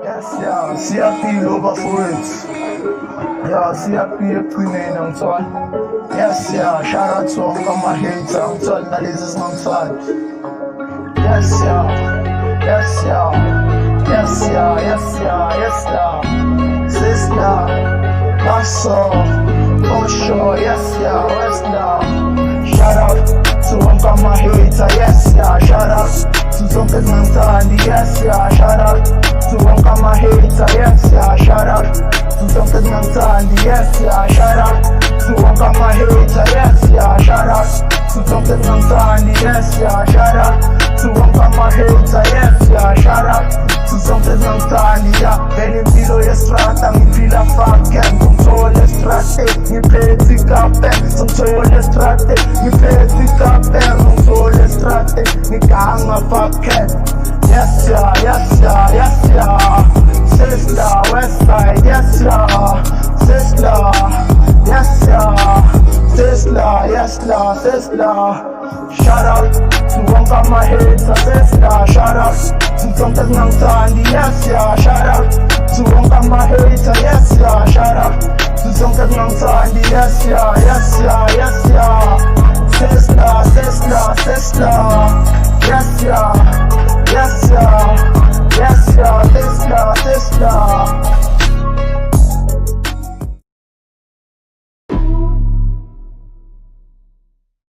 Yes, ja, sehr viel Oberfurz. Ja, sehr viel Primären und so. Yes, ja, Shoutout zu Onkel Hater und so, that is my side. Yes, ja, yes, ja, yes, ja, yes, ja, yes, ja. Sister, Wasser, Osho, yes, ja, West, ja. Shoutout zu Onkel Hater, yes, ja, shoutout to Zonket Mentali, yes, ja, shoutout to Onkel Hater, yes, ja, shoutout to Zonket Mentali, yes, ja, shoutout to Onkel Hater, yes, ja, shoutout to Zonket Mentali, yes, ja, shoutout to Onkel Hater, yes, ja, shoutout to Zonket Mentali, ja. Wenn im Video jest strata, mi fila fucking control strate, mi peti cape, control strate, mi peti cape, control strate, mi kanga fucking. Yes, ja, yes, ja, yes, ja. Sister, West Side, yes, ja. Sister, yes, ja. Sister, yes, ja, sister. Shout out to Onkel Hater, sister. Shout out to Zonket Mentali, yes, ja. Shout out to Onkel Hater, yes, ja. Shout out